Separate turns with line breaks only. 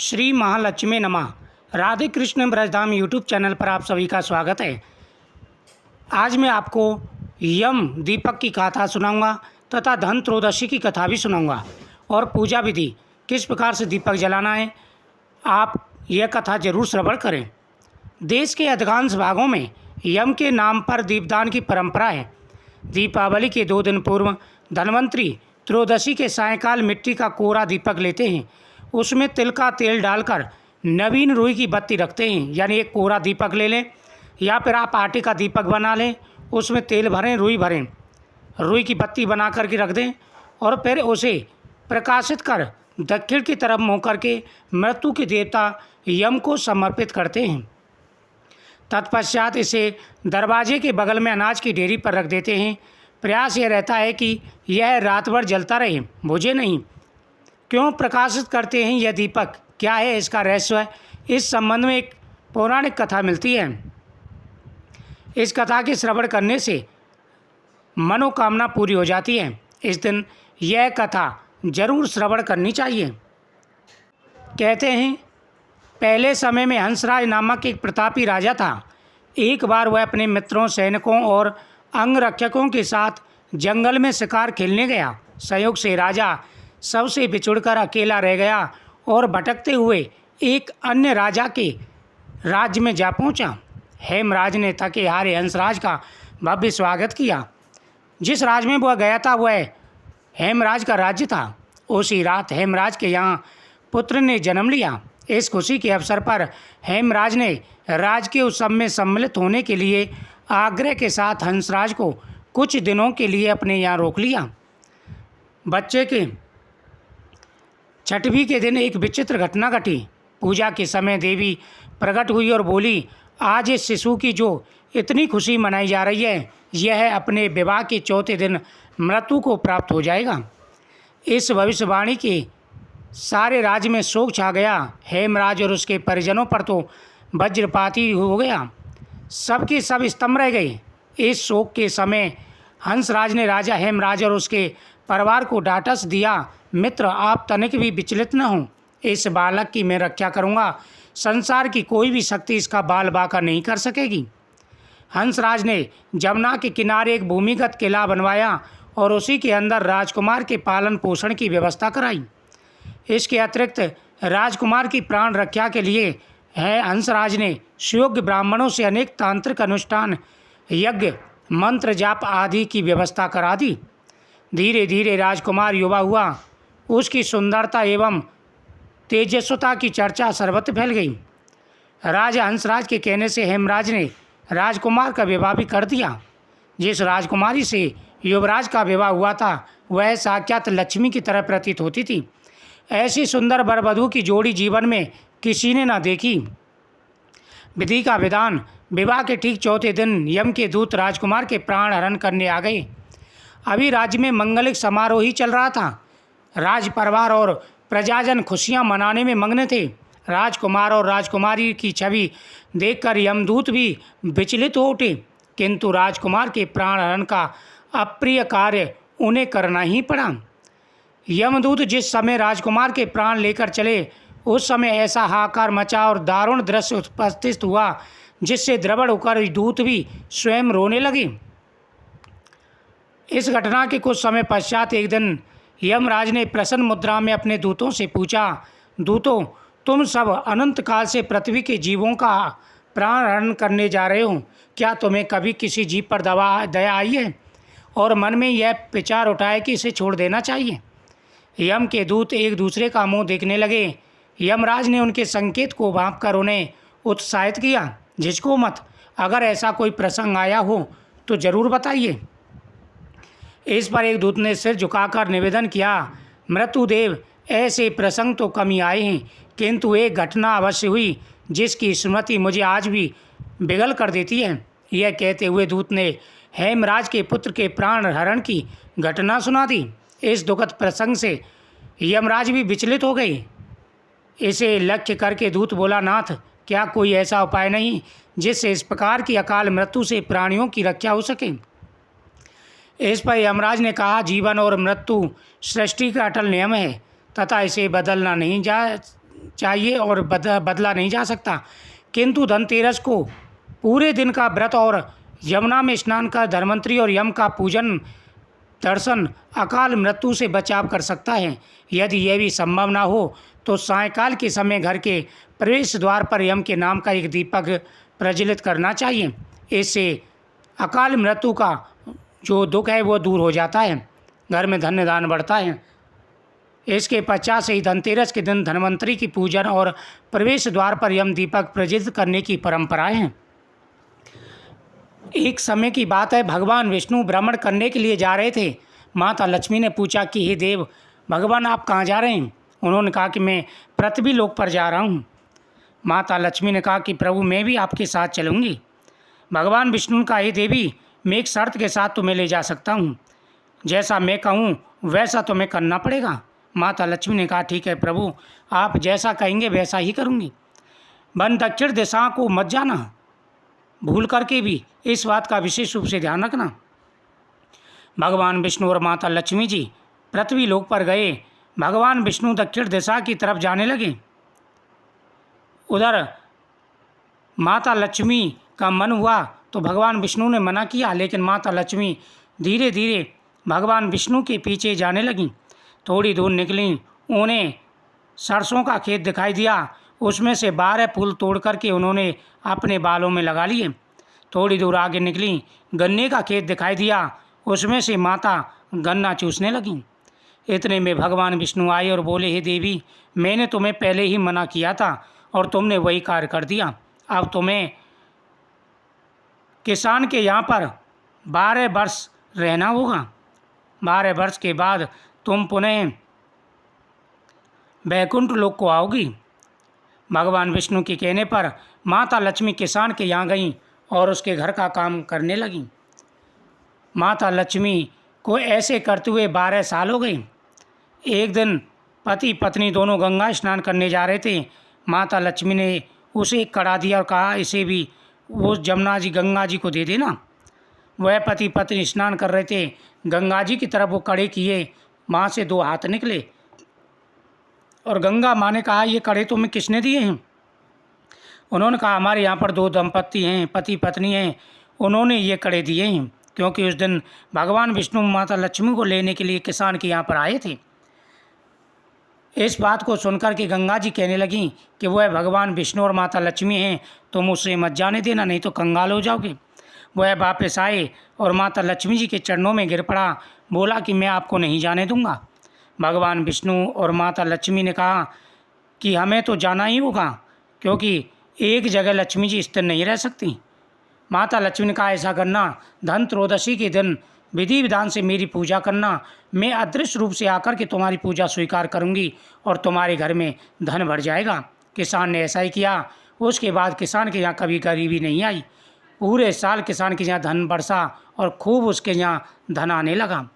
श्री महालक्ष्मी नमः। Radhe Krishna Brajdham YouTube channel पर आप सभी का स्वागत है। आज मैं आपको यम दीपक की कथा सुनाऊंगा तथा धन त्रयोदशी की कथा भी सुनाऊंगा और पूजा विधि किस प्रकार से दीपक जलाना है, आप यह कथा जरूर श्रवण करें। देश के अधिकांश भागों में यम के नाम पर दीपदान की परंपरा है। दीपावली के 2 दिन पूर्व धनवंतरी त्रयोदशी के सायंकाल मिट्टी का कोरा दीपक लेते हैं, उसमें तिल का तेल डालकर नवीन रुई की बत्ती रखते हैं। यानी एक कोरा दीपक ले लें या फिर आप आटे का दीपक बना लें, उसमें तेल भरें, रुई भरें, रुई की बत्ती बना करके रख दें और फिर उसे प्रकाशित कर दक्षिण की तरफ मुँह करके मृत्यु के देवता यम को समर्पित करते हैं। तत्पश्चात इसे दरवाजे के बगल में अनाज की ढेरी पर रख देते हैं। प्रयास यह रहता है कि यह रात भर जलता रहे, बुझे नहीं। क्यों प्रकाशित करते हैं यह दीपक, क्या है इसका रहस्य, इस संबंध में एक पौराणिक कथा मिलती है। इस कथा के श्रवण करने से मनोकामना पूरी हो जाती है। इस दिन यह कथा जरूर श्रवण करनी चाहिए। कहते हैं पहले समय में हंसराज नामक एक प्रतापी राजा था। एक बार वह अपने मित्रों, सैनिकों और अंगरक्षकों के साथ जंगल में शिकार खेलने गया। संयोग से राजा सबसे बिछुड़कर अकेला रह गया और भटकते हुए एक अन्य राजा के राज्य में जा पहुंचा। हेमराज ने थके हारे हंसराज का भव्य स्वागत किया। जिस राज्य में वह गया था वह हेमराज का राज्य था। उसी रात हेमराज के यहाँ पुत्र ने जन्म लिया। इस खुशी के अवसर पर हेमराज ने राजकीय उत्सव में सम्मिलित होने के लिए आग्रह के साथ हंसराज को कुछ दिनों के लिए अपने यहाँ रोक लिया। बच्चे के छठवीं के दिन एक विचित्र घटना घटी। पूजा के समय देवी प्रकट हुई और बोली, आज इस शिशु की जो इतनी खुशी मनाई जा रही है, यह अपने विवाह के 4थे दिन मृत्यु को प्राप्त हो जाएगा। इस भविष्यवाणी के सारे राज्य में शोक छा गया। हेमराज और उसके परिजनों पर तो वज्रपात ही हो गया, सबके सब स्तंभ रह गए। इस शोक के समय हंसराज ने राजा हेमराज और उसके परिवार को डांटस दिया, मित्र आप तनिक भी विचलित न हों, इस बालक की मैं रक्षा करूंगा। संसार की कोई भी शक्ति इसका बाल बाका नहीं कर सकेगी। हंसराज ने जमुना के किनारे एक भूमिगत किला बनवाया और उसी के अंदर राजकुमार के पालन पोषण की व्यवस्था कराई। इसके अतिरिक्त राजकुमार की प्राण रक्षा के लिए हंसराज ने सुयोग्य ब्राह्मणों से अनेक तांत्रिक अनुष्ठान, यज्ञ, मंत्र जाप आदि की व्यवस्था करा दी। धीरे धीरे राजकुमार युवा हुआ। उसकी सुंदरता एवं तेजस्वता की चर्चा सर्वत्र फैल गई। राजा हंसराज के कहने से हेमराज ने राजकुमार का विवाह भी कर दिया। जिस राजकुमारी से युवराज का विवाह हुआ था वह साक्षात लक्ष्मी की तरह प्रतीत होती थी। ऐसी सुंदर वरवधू की जोड़ी जीवन में किसी ने न देखी। विधि का विधान, विवाह के ठीक 4थे दिन यम के दूत राजकुमार के प्राण हरण करने आ गए। अभी राज्य में मंगलिक समारोह ही चल रहा था। राज परिवार और प्रजाजन खुशियां मनाने में मग्न थे। राजकुमार और राजकुमारी की छवि देखकर यमदूत भी विचलित हो उठे, किंतु राजकुमार के प्राण हरण का अप्रिय कार्य उन्हें करना ही पड़ा। यमदूत जिस समय राजकुमार के प्राण लेकर चले उस समय ऐसा हाहाकार मचा और दारुण दृश्य उपस्थित हुआ जिससे द्रवण होकर दूत भी स्वयं रोने लगे। इस घटना के कुछ समय पश्चात एक दिन यमराज ने प्रसन्न मुद्रा में अपने दूतों से पूछा, दूतों तुम सब अनंत काल से पृथ्वी के जीवों का प्राण हरण करने जा रहे हो, क्या तुम्हें कभी किसी जीव पर दया आई है और मन में यह विचार उठाए कि इसे छोड़ देना चाहिए। यम के दूत एक दूसरे का मुंह देखने लगे। यमराज ने उनके संकेत को भांपकर उन्हें उत्साहित किया, झिझको मत, अगर ऐसा कोई प्रसंग आया हो तो जरूर बताइए। इस पर एक दूत ने सिर झुकाकर निवेदन किया, मृत्युदेव ऐसे प्रसंग तो कम ही आए हैं, किंतु एक घटना अवश्य हुई जिसकी स्मृति मुझे आज भी बिगल कर देती है। यह कहते हुए दूत ने हेमराज के पुत्र के प्राण हरण की घटना सुना दी। इस दुखद प्रसंग से यमराज भी विचलित हो गए। इसे लक्ष्य करके दूत बोला, नाथ क्या कोई ऐसा उपाय नहीं जिससे इस प्रकार की अकाल मृत्यु से प्राणियों की रक्षा हो सके। इस पर यमराज ने कहा, जीवन और मृत्यु सृष्टि का अटल नियम है तथा इसे बदलना नहीं जा चाहिए और बदला नहीं जा सकता। किंतु धनतेरस को पूरे दिन का व्रत और यमुना में स्नान कर धन्वंतरी और यम का पूजन दर्शन अकाल मृत्यु से बचाव कर सकता है। यदि यह भी संभव ना हो तो सायंकाल के समय घर के प्रवेश द्वार पर यम के नाम का एक दीपक प्रज्वलित करना चाहिए। इससे अकाल मृत्यु का जो दुख है वो दूर हो जाता है, घर में धन्य दान बढ़ता है। इसके पश्चात से ही धनतेरस के दिन धन्वंतरी की पूजन और प्रवेश द्वार पर यम दीपक प्रज्वलित करने की परंपराएं हैं। एक समय की बात है, भगवान विष्णु भ्रमण करने के लिए जा रहे थे। माता लक्ष्मी ने पूछा कि हे देव भगवान, आप कहाँ जा रहे हैं? उन्होंने कहा कि मैं पृथ्वी लोक पर जा रहा हूँ। माता लक्ष्मी ने कहा कि प्रभु, मैं भी आपके साथ चलूँगी। भगवान विष्णु ने कहा, हे देवी, मैं एक शर्त के साथ तुम्हें ले जा सकता हूँ। जैसा मैं कहूँ वैसा तुम्हें करना पड़ेगा। माता लक्ष्मी ने कहा, ठीक है प्रभु, आप जैसा कहेंगे वैसा ही करूँगी। वन दक्षिण दिशा को मत जाना, भूल करके भी इस बात का विशेष रूप से ध्यान रखना। भगवान विष्णु और माता लक्ष्मी जी पृथ्वी लोक पर गए। भगवान विष्णु दक्षिण दिशा की तरफ जाने लगे। उधर माता लक्ष्मी का मन हुआ तो भगवान विष्णु ने मना किया, लेकिन माता लक्ष्मी धीरे धीरे भगवान विष्णु के पीछे जाने लगीं। थोड़ी दूर निकली, उन्हें सरसों का खेत दिखाई दिया। उसमें से 12 फूल तोड़ करके उन्होंने अपने बालों में लगा लिए। थोड़ी दूर आगे निकली, गन्ने का खेत दिखाई दिया। उसमें से माता गन्ना चूसने लगीं। इतने में भगवान विष्णु आए और बोले, हे देवी, मैंने तुम्हें पहले ही मना किया था और तुमने वही कार्य कर दिया। अब तुम्हें किसान के यहाँ पर 12 वर्ष रहना होगा। 12 वर्ष के बाद तुम पुनः वैकुंठ लोक को आओगी। भगवान विष्णु के कहने पर माता लक्ष्मी किसान के यहाँ गईं और उसके घर का काम करने लगीं। माता लक्ष्मी को ऐसे करते हुए 12 साल हो गए। एक दिन पति पत्नी दोनों गंगा स्नान करने जा रहे थे। माता लक्ष्मी ने उसे एक कड़ा दिया और कहा, इसे भी वो जमुना जी गंगा जी को दे देना। वह पति पत्नी स्नान कर रहे थे। गंगा जी की तरफ वो कड़े किए, वहाँ से 2 हाथ निकले और गंगा माँ ने कहा, ये कड़े तुम्हें किसने दिए हैं? उन्होंने कहा, हमारे यहाँ पर 2 दंपत्ति हैं, पति पत्नी हैं, उन्होंने ये कड़े दिए हैं, क्योंकि उस दिन भगवान विष्णु माता लक्ष्मी को लेने के लिए किसान के यहाँ पर आए थे। इस बात को सुनकर के गंगा जी कहने लगीं कि वह भगवान विष्णु और माता लक्ष्मी हैं, तुम उससे मत जाने देना, नहीं तो कंगाल हो जाओगे। वह वापस आए और माता लक्ष्मी जी के चरणों में गिर पड़ा, बोला कि मैं आपको नहीं जाने दूंगा। भगवान विष्णु और माता लक्ष्मी ने कहा कि हमें तो जाना ही होगा, क्योंकि एक जगह लक्ष्मी जी स्थिर नहीं रह सकती। माता लक्ष्मी ने कहा, ऐसा करना, धन त्रयोदशी के दिन विधि विधान से मेरी पूजा करना। मैं अदृश्य रूप से आकर के तुम्हारी पूजा स्वीकार करूंगी और तुम्हारे घर में धन भर जाएगा। किसान ने ऐसा ही किया। उसके बाद किसान के यहाँ कभी गरीबी नहीं आई। पूरे साल किसान के यहाँ धन बरसा और खूब उसके यहाँ धन आने लगा।